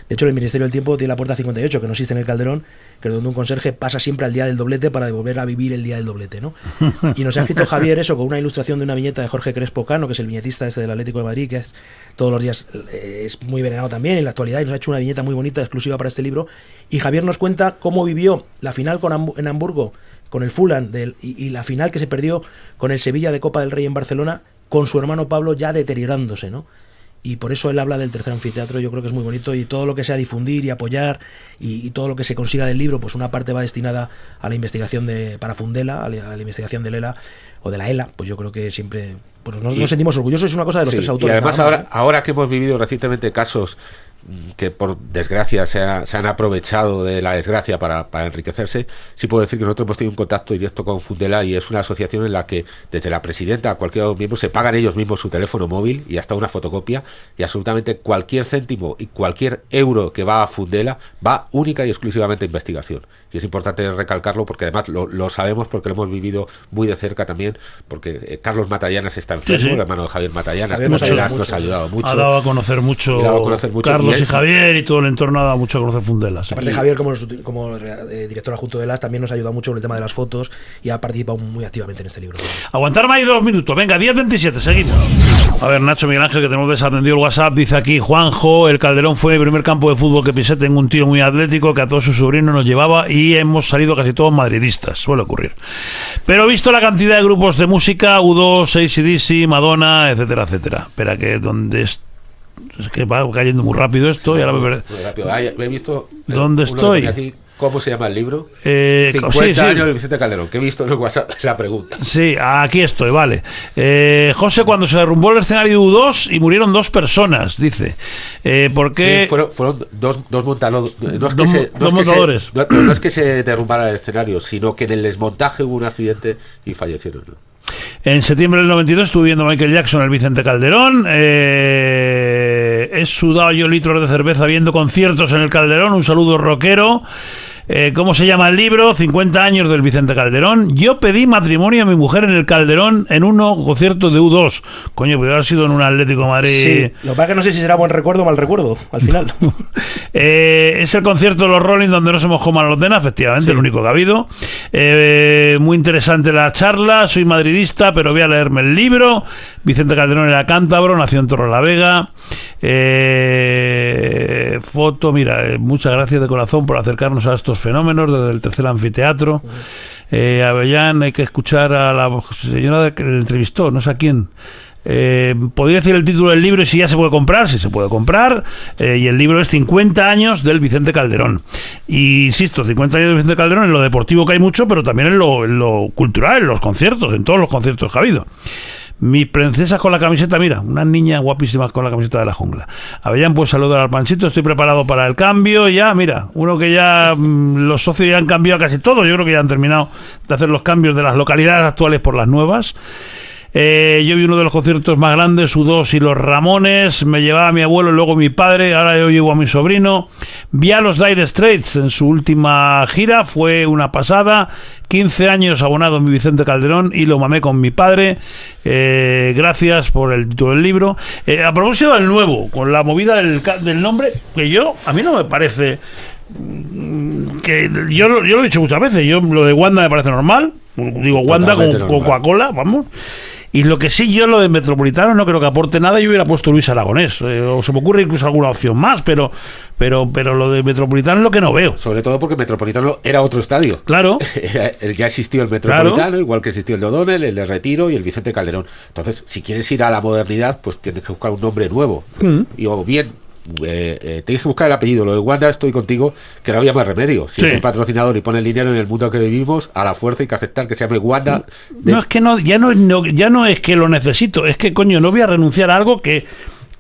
De hecho, el Ministerio del Tiempo tiene la puerta 58, que no existe en el Calderón, que es donde un conserje pasa siempre al día del doblete para volver a vivir el día del doblete, ¿no? Y nos ha escrito Javier eso con una ilustración de una viñeta de Jorge Crespo Cano, que es el viñetista del Atlético de Madrid, que es todos los días es muy venerado también en la actualidad, y nos ha hecho una viñeta muy bonita, exclusiva para este libro. Y Javier nos cuenta cómo vivió la final en Hamburgo con el Fulham y la final que se perdió con el Sevilla de Copa del Rey en Barcelona, con su hermano Pablo ya deteriorándose, ¿no? Y por eso él habla del tercer anfiteatro. Yo creo que es muy bonito, y todo lo que sea difundir y apoyar y todo lo que se consiga del libro, pues una parte va destinada a la investigación para Fundela, a la investigación del ELA o de la ELA. Pues yo creo que siempre pues nos sentimos orgullosos. Es una cosa de los tres autores. Y además ahora que hemos vivido recientemente casos que por desgracia se han aprovechado de la desgracia para enriquecerse, sí puedo decir que nosotros hemos tenido un contacto directo con Fundela, y es una asociación en la que desde la presidenta a cualquier miembro se pagan ellos mismos su teléfono móvil y hasta una fotocopia, y absolutamente cualquier céntimo y cualquier euro que va a Fundela va única y exclusivamente a investigación. Y es importante recalcarlo, porque además lo sabemos, porque lo hemos vivido muy de cerca también, porque Carlos Matallanas está enfermo, el hermano de Javier Matallanas, nos ha ayudado mucho. Ha dado a conocer mucho, Carlos y Javier, y todo el entorno ha dado mucho a conocer Fundela. Sí. Aparte, Javier, como director adjunto de LAS, también nos ha ayudado mucho con el tema de las fotos y ha participado muy activamente en este libro. Aguantar más de 2 minutos. Venga, 10:27, seguimos. A ver, Nacho, Miguel Ángel, que tenemos desatendido el WhatsApp, dice aquí Juanjo: el Calderón fue el primer campo de fútbol que pisé. Tengo un tío muy atlético que a todos sus sobrinos nos llevaba y hemos salido casi todos madridistas. Suele ocurrir. Pero visto la cantidad de grupos de música, U2, AC/DC, Madonna, etcétera, etcétera. Espera, que donde es que va cayendo muy rápido esto, y ahora muy rápido. He visto ¿dónde estoy? Aquí, ¿cómo se llama el libro? 50 años de Vicente Calderón, que he visto en el WhatsApp la pregunta. Sí, aquí estoy, vale. José, cuando se derrumbó el escenario U2 y murieron 2 personas, dice. ¿Por qué? Sí, fueron dos montadores. Montadores. No es que se derrumbara el escenario, sino que en el desmontaje hubo un accidente y fallecieron, ¿no? En septiembre del 92 estuve viendo a Michael Jackson en el Vicente Calderón. He sudado yo litros de cerveza viendo conciertos en el Calderón. Un saludo rockero. ¿Cómo se llama el libro? 50 años del Vicente Calderón. Yo pedí matrimonio a mi mujer en el Calderón en un concierto de U2. Coño, podría haber sido en un Atlético de Madrid. Sí, lo que pasa es que no sé si será buen recuerdo o mal recuerdo, al final. Es el concierto de los Rolling donde nos hemos comido la lotena, efectivamente, sí. El único que ha habido. Muy interesante la charla. Soy madridista, pero voy a leerme el libro. Vicente Calderón era cántabro, nació en Torrelavega. Foto, mira, muchas gracias de corazón por acercarnos a estos fenómenos desde el tercer anfiteatro. Avellán, hay que escuchar a la señora que le entrevistó, no sé a quién. Podría decir el título del libro y si ya se puede comprar, si se puede comprar. Y el libro es 50 años del Vicente Calderón. Y insisto, 50 años del Vicente Calderón en lo deportivo, que hay mucho, pero también en lo cultural, en los conciertos, en todos los conciertos que ha habido. Mis princesas con la camiseta, mira, unas niñas guapísimas con la camiseta de la jungla. Avellán, pues saludar al Panchito, estoy preparado para el cambio. Ya, mira, uno que ya los socios ya han cambiado casi todo. Yo creo que ya han terminado de hacer los cambios de las localidades actuales por las nuevas. Yo vi uno de los conciertos más grandes, U2 y los Ramones. Me llevaba a mi abuelo, luego mi padre. Ahora yo llevo a mi sobrino. Vi a los Dire Straits en su última gira, fue una pasada. 15 años abonado en mi Vicente Calderón y lo mamé con mi padre. Gracias por el título del libro. A propósito del nuevo, con la movida del nombre, que a mí no me parece que yo lo he dicho muchas veces, lo de Wanda me parece normal, digo Wanda con Coca-Cola, vamos. Y lo que sí, yo lo de Metropolitano no creo que aporte nada. Yo hubiera puesto Luis Aragonés, o se me ocurre incluso alguna opción más, pero lo de Metropolitano es lo que no veo. Sobre todo porque Metropolitano era otro estadio. Claro. Ya existió el Metropolitano, claro. Igual que existió el de O'Donnell, el de Retiro y el Vicente Calderón. Entonces, si quieres ir a la modernidad, pues tienes que buscar un nombre nuevo. Y o bien tienes que buscar el apellido. Lo de Wanda, estoy contigo, que no había más remedio. Si es el patrocinador y pone el dinero en el mundo que vivimos, a la fuerza hay que aceptar que se llame Wanda. No, es que ya no es que lo necesito, es que coño, no voy a renunciar a algo que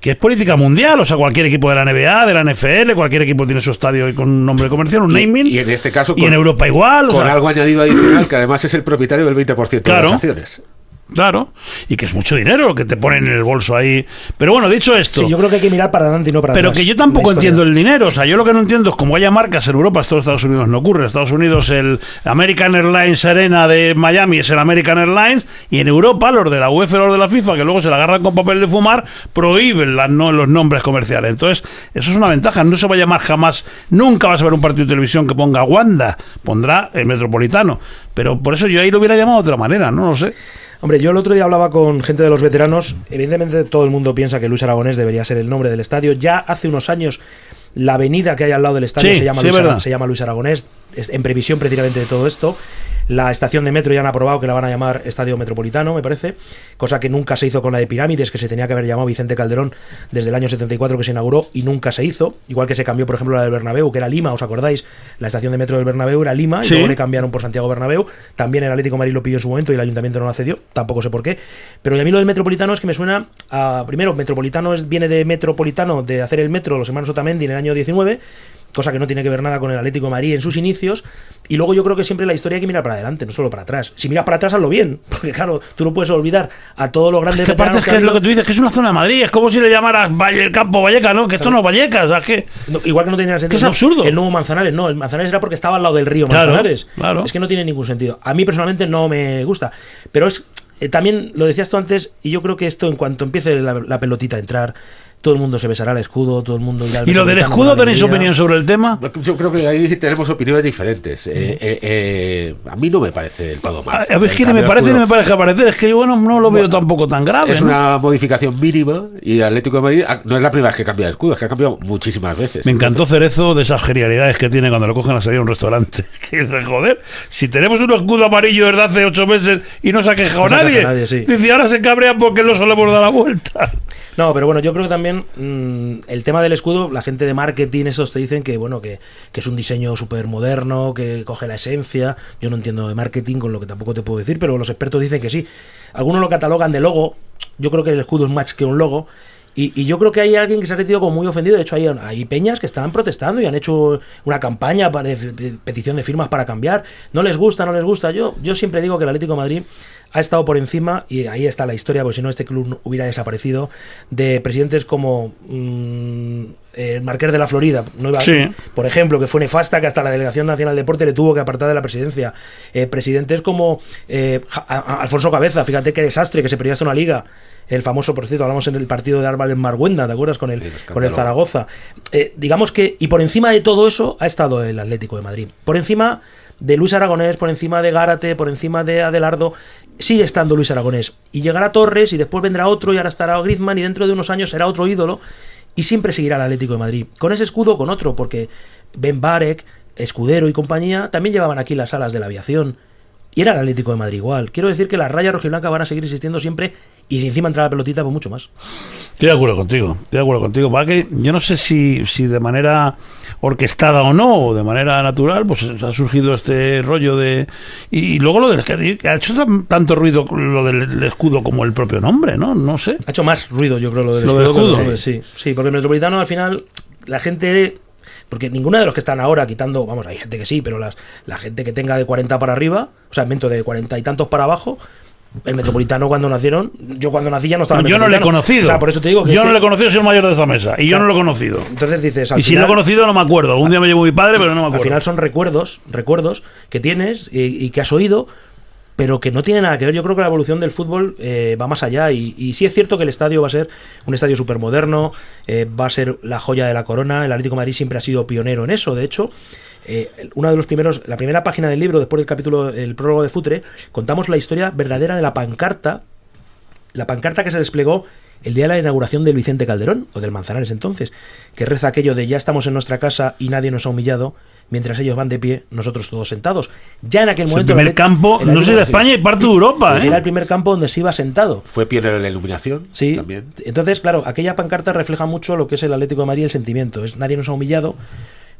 es política mundial. O sea, cualquier equipo de la NBA, de la NFL, cualquier equipo tiene su estadio con un nombre comercial, un naming. Y en este caso, y en Europa igual. Con algo añadido adicional, que además es el propietario del 20% de las acciones. Claro, y que es mucho dinero lo que te ponen en el bolso ahí. Pero bueno, dicho esto... Sí, yo creo que hay que mirar para adelante y no para atrás. Pero que yo tampoco entiendo el dinero. O sea, yo lo que no entiendo es como haya marcas en Europa, esto en Estados Unidos no ocurre. En Estados Unidos el American Airlines Arena de Miami es el American Airlines, y en Europa los de la UEFA y los de la FIFA, que luego se la agarran con papel de fumar, prohíben los nombres comerciales. Entonces, eso es una ventaja. No se va a llamar jamás, nunca vas a ver un partido de televisión que ponga Wanda, pondrá el Metropolitano. Pero por eso yo ahí lo hubiera llamado de otra manera, no lo sé. Hombre, yo el otro día hablaba con gente de los veteranos. Evidentemente todo el mundo piensa que Luis Aragonés debería ser el nombre del estadio. Ya hace unos años la avenida que hay al lado del estadio se llama Luis Aragonés, en previsión precisamente de todo esto. La estación de metro ya han aprobado que la van a llamar Estadio Metropolitano, me parece, cosa que nunca se hizo con la de Pirámides, que se tenía que haber llamado Vicente Calderón desde el año 74 que se inauguró y nunca se hizo, igual que se cambió, por ejemplo, la del Bernabéu, que era Lima, ¿os acordáis? La estación de metro del Bernabéu era Lima, y luego le cambiaron por Santiago Bernabéu. También el Atlético de Madrid lo pidió en su momento y el Ayuntamiento no lo accedió, tampoco sé por qué. Pero a mí lo del Metropolitano es que me suena a... Primero, Metropolitano viene de Metropolitano, de hacer el metro, los hermanos Otamendi en el año 19, cosa que no tiene que ver nada con el Atlético de Madrid en sus inicios. Y luego yo creo que siempre la historia hay que mirar para adelante, no solo para atrás. Si miras para atrás, hazlo bien, porque claro, tú no puedes olvidar a todos los grandes... Es que aparte es lo que tú dices, que es una zona de Madrid, es como si le llamaras Campo Vallecas, ¿no? Que esto no es Vallecas, ¿sabes qué? No, igual que no tenía sentido. Que es absurdo. El nuevo Manzanares, no, el Manzanares era porque estaba al lado del río Manzanares. Claro. Es que no tiene ningún sentido. A mí personalmente no me gusta, pero es... también lo decías tú antes, y yo creo que esto, en cuanto empiece la pelotita a entrar, todo el mundo se besará el escudo, todo el mundo irá al... ¿Y lo del escudo tenéis opinión sobre el tema? Yo creo que ahí tenemos opiniones diferentes. A mí no me parece del todo mal. A ver, es que ni me parece ni me parece parecer. Es que bueno, no lo veo tampoco tan grave. Es una modificación mínima, y el Atlético de Madrid no es la primera vez que cambia el escudo, es que ha cambiado muchísimas veces. Me encantó Cerezo de esas genialidades que tiene cuando lo cogen a salir a un restaurante. Que dice, joder, si tenemos un escudo amarillo desde hace 8 meses y no se ha quejado nadie. Sí. Dice, ahora se cabrean porque no solo hemos dado la vuelta. No, pero bueno, yo creo que también el tema del escudo, la gente de marketing, esos te dicen que bueno, que es un diseño súper moderno, que coge la esencia. Yo no entiendo de marketing, con lo que tampoco te puedo decir, pero los expertos dicen que sí. Algunos lo catalogan de logo. Yo creo que el escudo es más que un logo. Y yo creo que hay alguien que se ha sentido como muy ofendido. De hecho, hay peñas que están protestando y han hecho una campaña de petición de firmas para cambiar. No les gusta. Yo siempre digo que el Atlético de Madrid ha estado por encima, y ahí está la historia, porque si no este club hubiera desaparecido, de presidentes como el Marqués de la Florida, por ejemplo, que fue nefasta, que hasta la Delegación Nacional de Deporte le tuvo que apartar de la presidencia. Presidentes como Alfonso Cabeza, fíjate qué desastre, que se perdió hasta una liga. El famoso, por cierto, hablamos en el partido de Arbal en Marguenda, ¿te acuerdas? Con el Zaragoza. Digamos que, y por encima de todo eso ha estado el Atlético de Madrid. Por encima de Luis Aragonés, por encima de Gárate, por encima de Adelardo, sigue estando Luis Aragonés. Y llegará Torres, y después vendrá otro, y ahora estará Griezmann, y dentro de unos años será otro ídolo, y siempre seguirá el Atlético de Madrid. Con ese escudo, con otro, porque Ben Barek, Escudero y compañía también llevaban aquí las alas de la aviación. Y era el Atlético de Madrid igual. Quiero decir que las rayas rojiblancas van a seguir existiendo siempre, y si encima entra la pelotita, pues mucho más. Estoy de acuerdo contigo. Va que yo no sé si de manera orquestada o no, o de manera natural, pues ha surgido este rollo de... Y luego lo del que ha hecho tanto ruido lo del escudo como el propio nombre, ¿no? No sé. Ha hecho más ruido, yo creo, lo del escudo. Sí, porque el Metropolitano al final, la gente... Porque ninguno de los que están ahora quitando, vamos, hay gente que sí, pero la gente que tenga de 40 para arriba, o sea, invento de 40 y tantos para abajo, el Metropolitano cuando nacieron, yo cuando nací ya no estaba en el Yo no le he conocido. O sea, por eso te digo que yo no le he conocido, soy el mayor de esa mesa, y yo no lo he conocido. Entonces dices, y si lo he conocido no me acuerdo, algún día me llevo mi padre, pero no me acuerdo. Al final son recuerdos que tienes y que has oído. pero que no tiene nada que ver. Yo creo que la evolución del fútbol va más allá y sí es cierto que el estadio va a ser un estadio súper moderno, va a ser la joya de la corona. El Atlético de Madrid siempre ha sido pionero en eso. De hecho, uno de los primeros, la primera página del libro, después del capítulo, el prólogo de Futre, contamos la historia verdadera de la pancarta que se desplegó el día de la inauguración del Vicente Calderón, o del Manzanares entonces, que reza aquello de: ya estamos en nuestra casa y nadie nos ha humillado, mientras ellos van de pie, nosotros todos sentados. Ya en aquel momento... El primer campo, no sé de España y parte de Europa. Era el primer campo donde se iba sentado. Fue pionero en la iluminación. Sí, también. Entonces, claro, aquella pancarta refleja mucho lo que es el Atlético de Madrid, el sentimiento. Nadie nos ha humillado.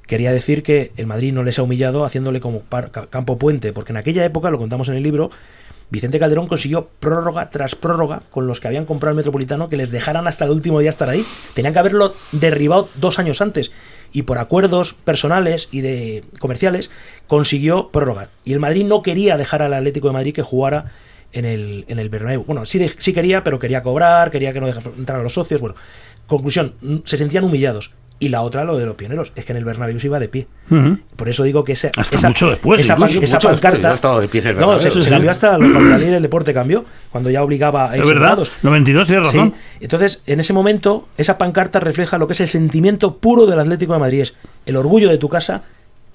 Quería decir que el Madrid no les ha humillado haciéndole como campo puente, porque en aquella época, lo contamos en el libro, Vicente Calderón consiguió prórroga tras prórroga con los que habían comprado el Metropolitano, que les dejaran hasta el último día estar ahí. Tenían que haberlo derribado 2 años antes, y por acuerdos personales y de comerciales consiguió prórroga. Y el Madrid no quería dejar al Atlético de Madrid que jugara en el Bernabéu. Bueno, sí quería, pero quería cobrar, quería que no dejara entrar a los socios. Bueno, conclusión, se sentían humillados. Y la otra, lo de los pioneros, es que en el Bernabéu se iba de pie. Por eso digo que esa mucho después, esa pancarta... Yo he estado de pie en el No, Bernabéu. se cambió hasta cuando la ley del deporte cambió, cuando ya obligaba a ir Es verdad, sentados. 92, tienes razón. Sí. Entonces, en ese momento, esa pancarta refleja lo que es el sentimiento puro del Atlético de Madrid. Es el orgullo de tu casa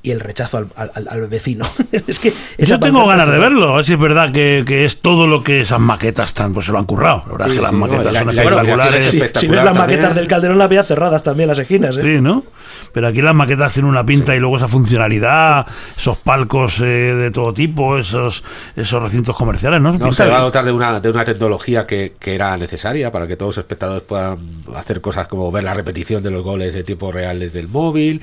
y el rechazo al vecino. Es que yo tengo ganas de verlo, a ver si es verdad que es todo lo que esas maquetas pues se lo han currado. La verdad es que las maquetas son espectaculares. Si ves las maquetas del Calderón, las veías cerradas también las esquinas. Sí, ¿no? Pero aquí las maquetas tienen una pinta y luego esa funcionalidad, esos palcos de todo tipo, esos recintos comerciales, ¿no? No, se va a dotar de una tecnología que era necesaria para que todos los espectadores puedan hacer cosas como ver la repetición de los goles en tiempo real desde el móvil,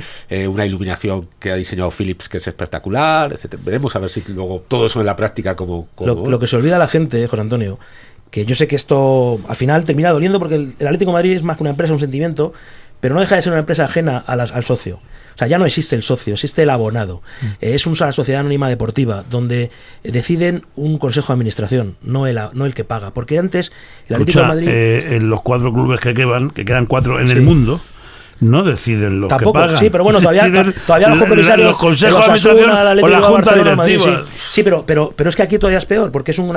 una iluminación que ha diseñado Philips que es espectacular, etcétera. Veremos a ver si luego todo eso en la práctica como lo que se olvida la gente, José Antonio, que yo sé que esto al final termina doliendo porque el Atlético de Madrid es más que una empresa, un sentimiento, pero no deja de ser una empresa ajena al socio. O sea, ya no existe el socio, existe el abonado. Es una sociedad anónima deportiva donde deciden un consejo de administración, no el que paga. Porque antes el Atlético de Madrid... en los 4 clubes que quedan 4 en el mundo, no deciden los que pagan. Sí, pero bueno, todavía los comisarios, los consejos de administración o la junta directiva. Sí, pero es que aquí todavía es peor, porque es un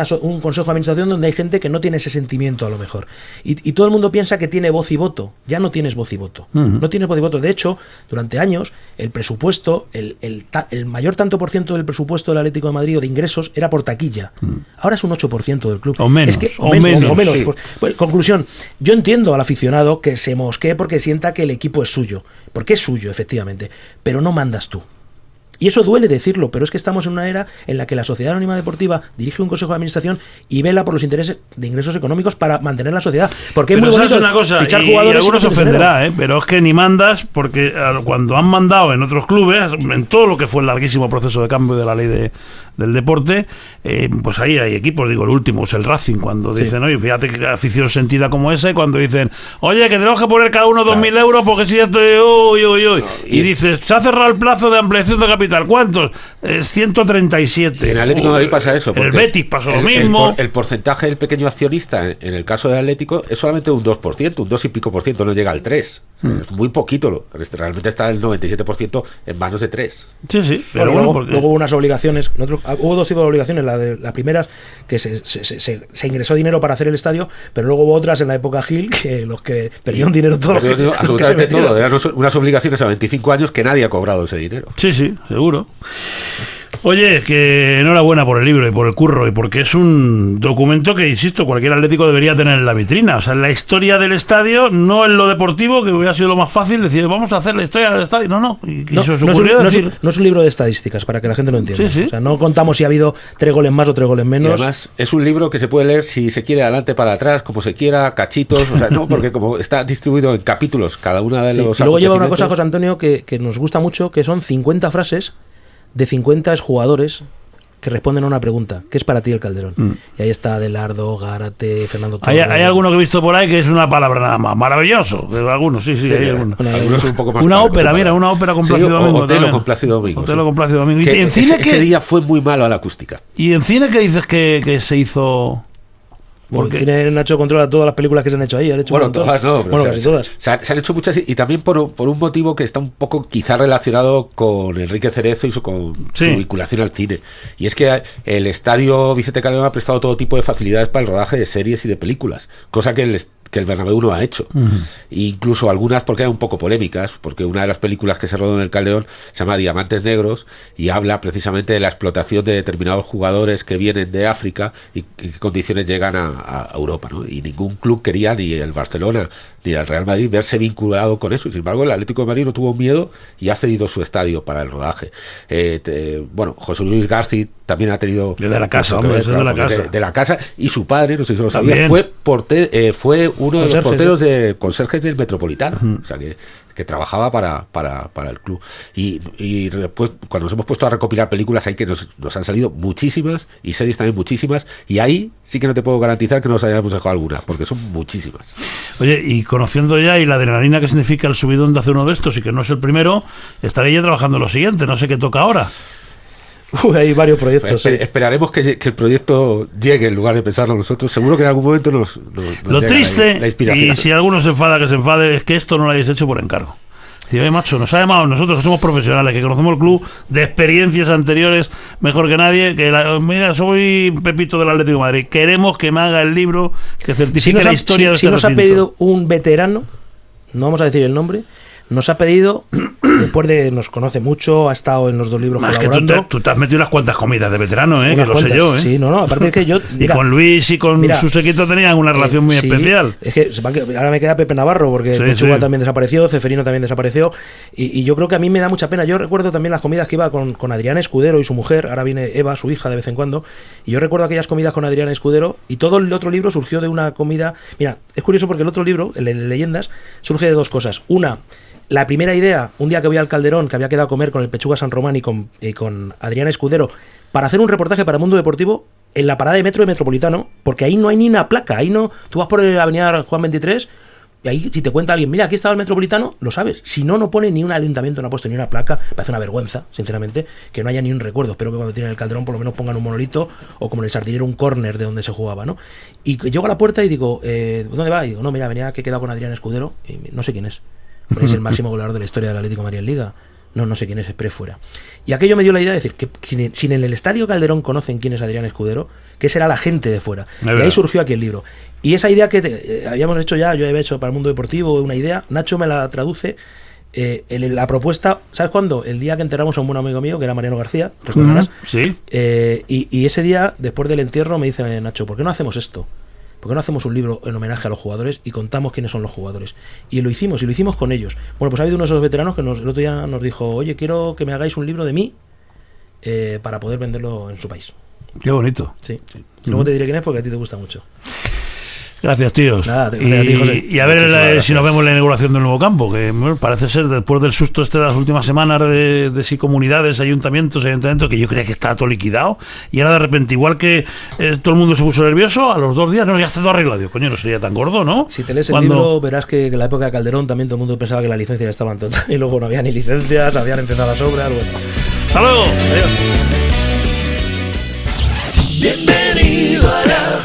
consejo de administración donde hay gente que no tiene ese sentimiento a lo mejor. Y todo el mundo piensa que tiene voz y voto. Ya no tienes voz y voto. No tienes voz y voto. De hecho, durante años, el presupuesto, el mayor tanto por ciento del presupuesto del Atlético de Madrid o de ingresos era por taquilla. Ahora es un 8% del club. O menos. O menos. Sí. Pues, conclusión, yo entiendo al aficionado que se mosquee porque sienta que el equipo es suyo, porque es suyo, efectivamente, pero no mandas tú. Y eso duele decirlo, pero es que estamos en una era en la que la Sociedad Anónima Deportiva dirige un consejo de administración y vela por los intereses de ingresos económicos para mantener la sociedad. Porque pero es muy bonito una cosa, fichar y jugadores. Algunos se ofenderá, pero es que ni mandas, porque cuando han mandado en otros clubes, en todo lo que fue el larguísimo proceso de cambio de la ley del deporte, pues ahí hay equipos, digo, el último es el Racing, cuando dicen, oye, fíjate que afición sentida como esa, y cuando dicen, oye, que tenemos que poner cada uno 2.000 euros porque si esto, uy. Y dices, se ha cerrado el plazo de ampliación de capital, ¿cuántos? 137. En el Atlético de Madrid pasa eso. En el Betis pasó lo mismo. El porcentaje del pequeño accionista en el caso del Atlético es solamente un 2%, un 2 y pico por ciento, no llega al 3%. Es muy poquito. Realmente está el 97% en manos de 3. Sí, pero luego porque... hubo unas obligaciones. Hubo 2 tipos de obligaciones. La primera, que se ingresó dinero para hacer el estadio, pero luego hubo otras en la época Gil, que los que perdieron dinero todo. Absolutamente todo. Eran unas obligaciones a 25 años que nadie ha cobrado ese dinero. Sí, seguro. Oye, que enhorabuena por el libro y por el curro, y porque es un documento que, insisto, cualquier atlético debería tener en la vitrina. O sea, en la historia del estadio, no en lo deportivo, que hubiera sido lo más fácil decir, vamos a hacer la historia del estadio. No. No es un libro de estadísticas, para que la gente lo entienda. Sí. O sea, no contamos si ha habido 3 goles más o 3 goles menos. Y además, es un libro que se puede leer si se quiere adelante para atrás, como se quiera, cachitos. O sea, no, porque como está distribuido en capítulos, cada una de los. Y luego lleva una cosa, José Antonio, que nos gusta mucho, que son 50 frases de 50 exjugadores que responden a una pregunta: ¿qué es para ti el Calderón? Y ahí está Adelardo, Gárate, Fernando Torres. Hay alguno que he visto por ahí que es una palabra nada más. Maravilloso. Algunos, sí, hay algunos. Algunos son un poco más una ópera, mira, una ópera con Plácido Domingo. Otelo con Plácido Domingo. Otelo con Plácido Domingo. ¿Y en cine ese día fue muy malo a la acústica. ¿Y en cine qué dices que se hizo? Bueno, tiene Nacho controla todas las películas que se han hecho ahí. Han hecho Bueno, todas no, pero bueno, casi todas. se han hecho muchas y también por un motivo que está un poco quizá relacionado con Enrique Cerezo y su vinculación al cine. Y es que el Estadio Vicente Calderón ha prestado todo tipo de facilidades para el rodaje de series y de películas, cosa que el Bernabéu no ha hecho. E incluso algunas porque eran un poco polémicas, porque una de las películas que se rodó en el Calderón se llama Diamantes Negros y habla precisamente de la explotación de determinados jugadores que vienen de África y qué condiciones llegan a Europa, ¿no? Y ningún club quería, ni el Barcelona ni el Real Madrid, verse vinculado con eso. Sin embargo, el Atlético de Madrid no tuvo miedo y ha cedido su estadio para el rodaje. Bueno, José Luis García también ha tenido... De la casa, hombre, eso es de la casa. De la casa, y su padre, no sé si lo sabías, fue uno de los porteros de conserjes del Metropolitano. O sea, que trabajaba para el club. Y después, cuando nos hemos puesto a recopilar películas, hay que nos han salido muchísimas, y series también muchísimas, y ahí sí que no te puedo garantizar que nos hayamos dejado alguna, porque son muchísimas. Oye, y conociendo ya y la adrenalina que significa el subidón de hacer uno de estos y que no es el primero, estaré ya trabajando en lo siguiente, no sé qué toca ahora. Hay varios proyectos. Esperaremos que el proyecto llegue en lugar de pensarlo nosotros. Seguro que en algún momento nos lo llega triste, la inspiración. y si alguno se enfada, que se enfade, es que esto no lo hayáis hecho por encargo. Dice, oye, macho, nos ha llamado nosotros que somos profesionales, que conocemos el club de experiencias anteriores mejor que nadie, mira, soy Pepito del Atlético de Madrid, queremos que me haga el libro que certifique la historia de este recinto. Si nos ha pedido un veterano, no vamos a decir el nombre, nos ha pedido, después de, nos conoce mucho, ha estado en los 2 libros colaborando. Es que tú te has metido unas cuantas comidas de veterano, que lo sé yo, Sí, no, aparte es que yo... Mira, y con Luis y con su séquito tenían una relación muy especial. Es que ahora me queda Pepe Navarro, porque Pechuga también desapareció, Ceferino también desapareció, y yo creo que a mí me da mucha pena. Yo recuerdo también las comidas que iba con Adriana Escudero y su mujer, ahora viene Eva, su hija, de vez en cuando, y yo recuerdo aquellas comidas con Adriana Escudero, y todo el otro libro surgió de una comida... Mira, es curioso porque el otro libro, el de Leyendas, surge de 2 cosas. Una... La primera idea, un día que voy al Calderón, que había quedado a comer con el Pechuga San Román y con Adriana Escudero, para hacer un reportaje para Mundo Deportivo en la parada de metro de Metropolitano, porque ahí no hay ni una placa, ahí no... Tú vas por la avenida Juan 23, y ahí si te cuenta alguien, mira, aquí estaba el Metropolitano, lo sabes. Si no, no pone ni un ayuntamiento, no ha puesto ni una placa, parece una vergüenza, sinceramente, que no haya ni un recuerdo. Espero que cuando tienen el Calderón por lo menos pongan un monolito, o como en el Sardinero un córner de donde se jugaba, ¿no? Y llego a la puerta y digo, ¿dónde va? Y digo, no, mira, venía que he quedado con Adriana Escudero, y no sé quién es. Es el máximo goleador de la historia del Atlético de Madrid en Liga. No sé quién es, fuera. Y aquello me dio la idea de decir que si en el Estadio Calderón conocen quién es Adrián Escudero, ¿qué será la gente de fuera? Y ahí surgió aquí el libro. Y esa idea que habíamos hecho ya, yo había hecho para el Mundo Deportivo una idea, Nacho me la traduce. La propuesta, ¿sabes cuándo? El día que enterramos a un buen amigo mío, que era Mariano García, ¿recordarás? Sí. Y ese día, después del entierro, me dice Nacho, ¿por qué no hacemos esto? ¿Por qué no hacemos un libro en homenaje a los jugadores y contamos quiénes son los jugadores? Y lo hicimos con ellos. Bueno, pues ha habido uno de esos veteranos que el otro día nos dijo, oye, quiero que me hagáis un libro de mí para poder venderlo en su país. Qué bonito. Sí. Luego te diré quién es porque a ti te gusta mucho. Gracias, tíos. Nada, y a ver si nos vemos en la inauguración del nuevo campo, que parece ser, después del susto de las últimas semanas de si comunidades, ayuntamientos, que yo creía que estaba todo liquidado, y ahora de repente, igual que todo el mundo se puso nervioso, a los 2 días, ya está todo arreglado. Digo, coño, no sería tan gordo, ¿no? Si te lees el libro, verás que en la época de Calderón también todo el mundo pensaba que las licencias estaban total, y luego no había ni licencias, habían empezado las obras. Bueno. ¡Hasta luego! Adiós. Bienvenido a la